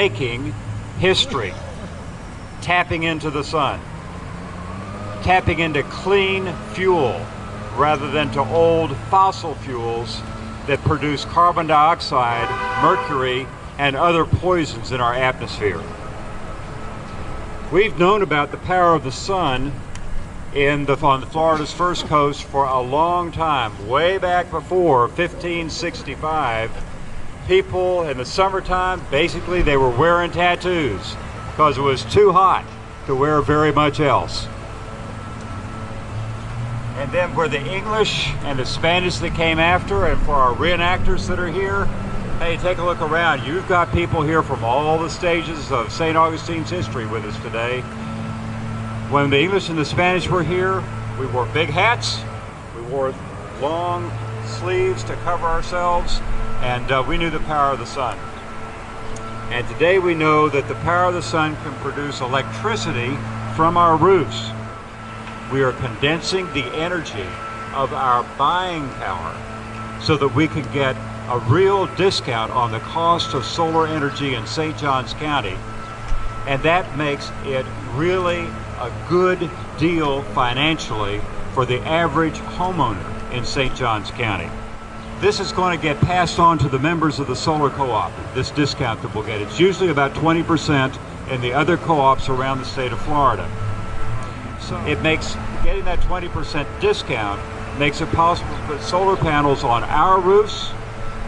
making history, tapping into the sun, tapping into clean fuel rather than to old fossil fuels that produce carbon dioxide, mercury, and other poisons in our atmosphere. We've known about the power of the sun on Florida's first coast for a long time. Way back before 1565, people in the summertime, basically they were wearing tattoos because it was too hot to wear very much else. And then for the English and the Spanish that came after, and for our reenactors that are here, hey, take a look around. You've got people here from all the stages of St. Augustine's history with us today. When the English and the Spanish were here, we wore big hats, we wore long sleeves to cover ourselves, and we knew the power of the sun. And today we know that the power of the sun can produce electricity from our roofs. We are condensing the energy of our buying power so that we can get a real discount on the cost of solar energy in St. Johns County. And that makes it really a good deal financially for the average homeowner in St. Johns County. This is going to get passed on to the members of the solar co-op, this discount that we'll get. It's usually about 20% in the other co-ops around the state of Florida. So it makes getting that 20% discount makes it possible to put solar panels on our roofs,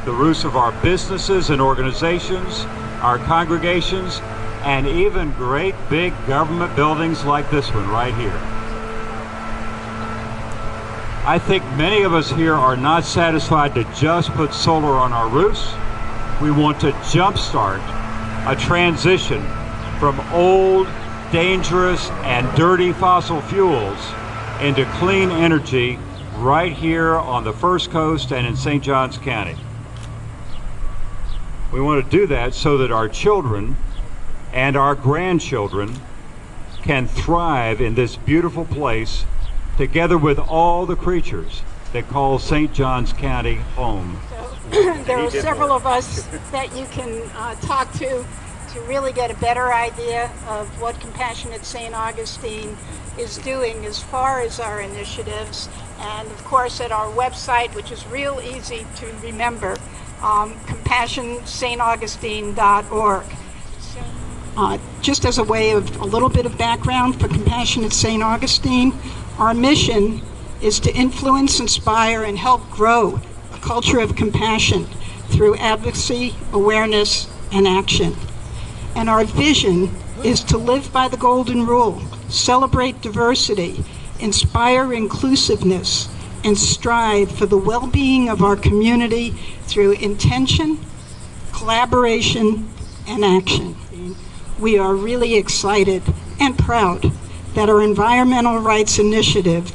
the roofs of our businesses and organizations, our congregations, and even great big government buildings like this one right here. I think many of us here are not satisfied to just put solar on our roofs. We want to jumpstart a transition from old, dangerous, and dirty fossil fuels into clean energy right here on the First Coast and in St. Johns County. We want to do that so that our children and our grandchildren can thrive in this beautiful place together with all the creatures that call St. Johns County home. So, there are several of us that you can talk to really get a better idea of what Compassionate St. Augustine is doing as far as our initiatives, and of course at our website, which is real easy to remember, CompassionSt.Augustine.org. Just as a way of a little bit of background for Compassionate St. Augustine, our mission is to influence, inspire, and help grow a culture of compassion through advocacy, awareness, and action. And our vision is to live by the golden rule, celebrate diversity, inspire inclusiveness, and strive for the well-being of our community through intention, collaboration, and action. We are really excited and proud that our environmental rights initiative,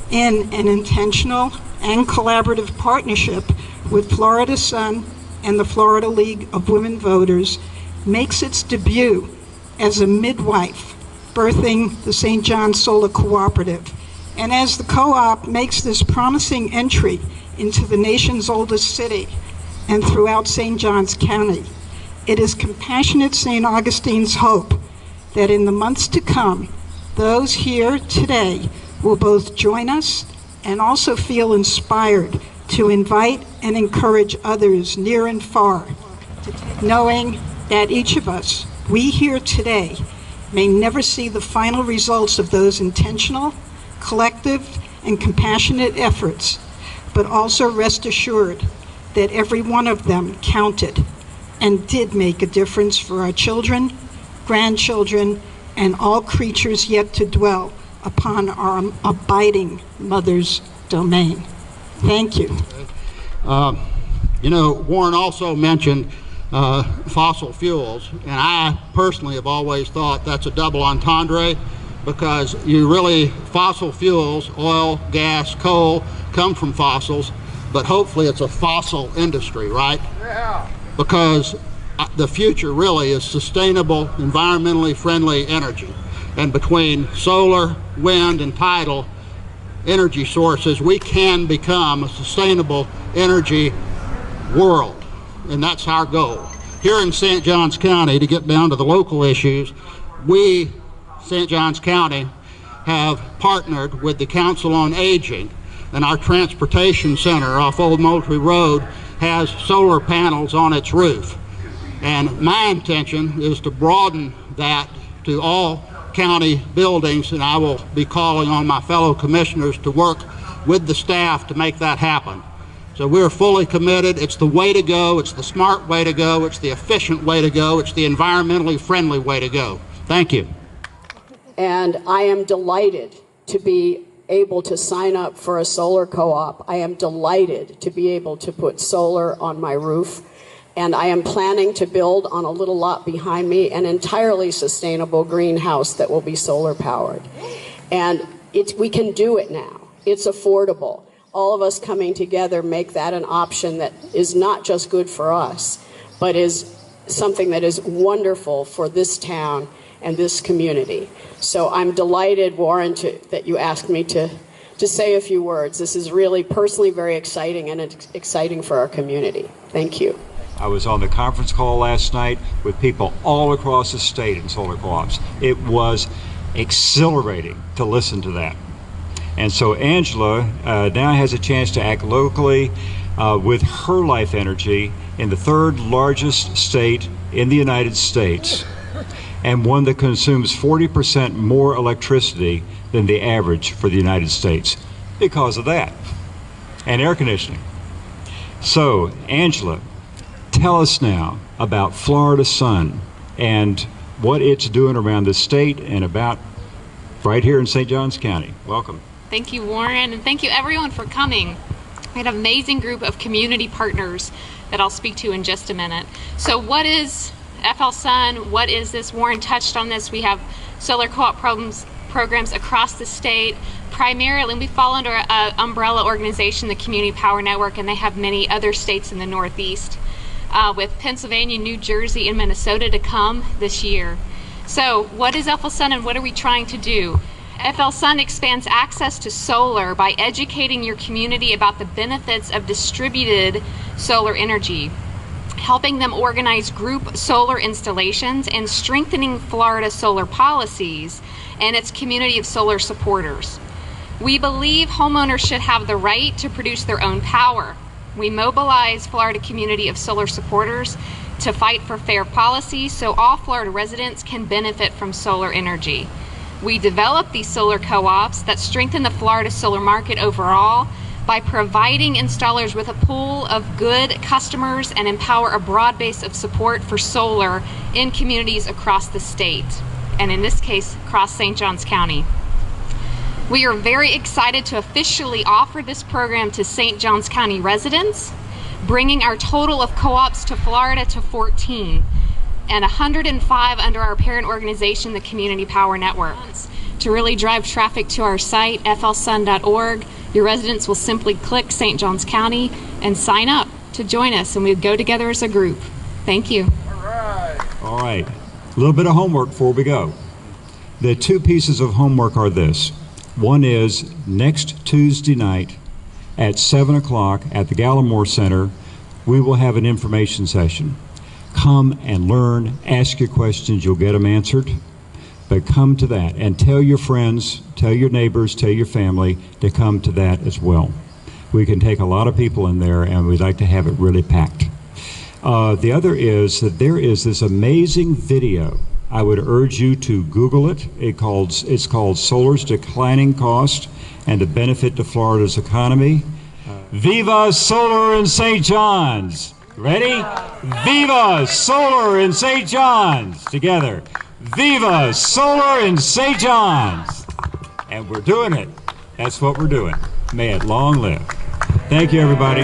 in an intentional and collaborative partnership with Florida Sun and the Florida League of Women Voters, makes its debut as a midwife birthing the St. John's Solar Cooperative. And as the co-op makes this promising entry into the nation's oldest city and throughout St. Johns County, it is Compassionate St. Augustine's hope that in the months to come, those here today will both join us and also feel inspired to invite and encourage others near and far, knowing that each of us, we here today, may never see the final results of those intentional, collective, and compassionate efforts, but also rest assured that every one of them counted and did make a difference for our children, grandchildren, and all creatures yet to dwell upon our abiding mother's domain. Thank you. You know, Warren also mentioned fossil fuels, and I personally have always thought that's a double entendre, because fossil fuels, oil, gas, coal, come from fossils, but hopefully it's a fossil industry, right? Yeah. Because the future really is sustainable, environmentally friendly energy. And between solar, wind, and tidal energy sources, we can become a sustainable energy world. And that's our goal. here in St. Johns County, to get down to the local issues, we, St. Johns County, have partnered with the Council on Aging, and our transportation center off Old Moultrie Road has solar panels on its roof. And my intention is to broaden that to all county buildings, and I will be calling on my fellow commissioners to work with the staff to make that happen. So we're fully committed. It's the way to go. It's the smart way to go. It's the efficient way to go. It's the environmentally friendly way to go. Thank you. And I am delighted to be able to sign up for a solar co-op. I am delighted to be able to put solar on my roof. And I am planning to build on a little lot behind me an entirely sustainable greenhouse that will be solar powered. And we can do it now. It's affordable. All of us coming together make that an option that is not just good for us, but is something that is wonderful for this town and this community. So I'm delighted, Warren, that you asked me to say a few words. This is really personally very exciting, and it's exciting for our community. Thank you. I was on the conference call last night with people all across the state in solar co-ops. It was exhilarating to listen to that. And so Angela now has a chance to act locally with her life energy in the third largest state in the United States, and one that consumes 40% more electricity than the average for the United States because of that, and air conditioning. So, Angela, tell us now about Florida Sun and what it's doing around the state and about right here in St. Johns County. Welcome. Thank you, Warren, and thank you everyone for coming. We had an amazing group of community partners that I'll speak to in just a minute. So what is FL Sun? What is this? Warren touched on this. We have solar co-op programs across the state. Primarily, we fall under an umbrella organization, the Community Power Network, and they have many other states in the Northeast, with Pennsylvania, New Jersey, and Minnesota to come this year. So what is FL Sun and what are we trying to do? FL Sun expands access to solar by educating your community about the benefits of distributed solar energy, helping them organize group solar installations, and strengthening Florida solar policies and its community of solar supporters. We believe homeowners should have the right to produce their own power. We mobilize Florida community of solar supporters to fight for fair policies so all Florida residents can benefit from solar energy. We develop these solar co-ops that strengthen the Florida solar market overall by providing installers with a pool of good customers and empower a broad base of support for solar in communities across the state, and in this case, across St. Johns County. We are very excited to officially offer this program to St. Johns County residents, bringing our total of co-ops to Florida to 14. And 105 under our parent organization, the Community Power Network. To really drive traffic to our site, flsun.org, your residents will simply click St. Johns County and sign up to join us, and we go together as a group. Thank you. All right. A little bit of homework before we go. The two pieces of homework are this. One is next Tuesday night at 7 o'clock at the Gallimore Center, we will have an information session. Come and learn, ask your questions, you'll get them answered. But come to that and tell your friends, tell your neighbors, tell your family to come to that as well. We can take a lot of people in there and we'd like to have it really packed. The other is that there is this amazing video. I would urge you to Google it. It's called Solar's Declining Cost and the Benefit to Florida's Economy. Viva Solar in St. John's! Ready? Viva Solar in St. John's! Together. Viva Solar in St. John's! And we're doing it. That's what we're doing. May it long live. Thank you, everybody.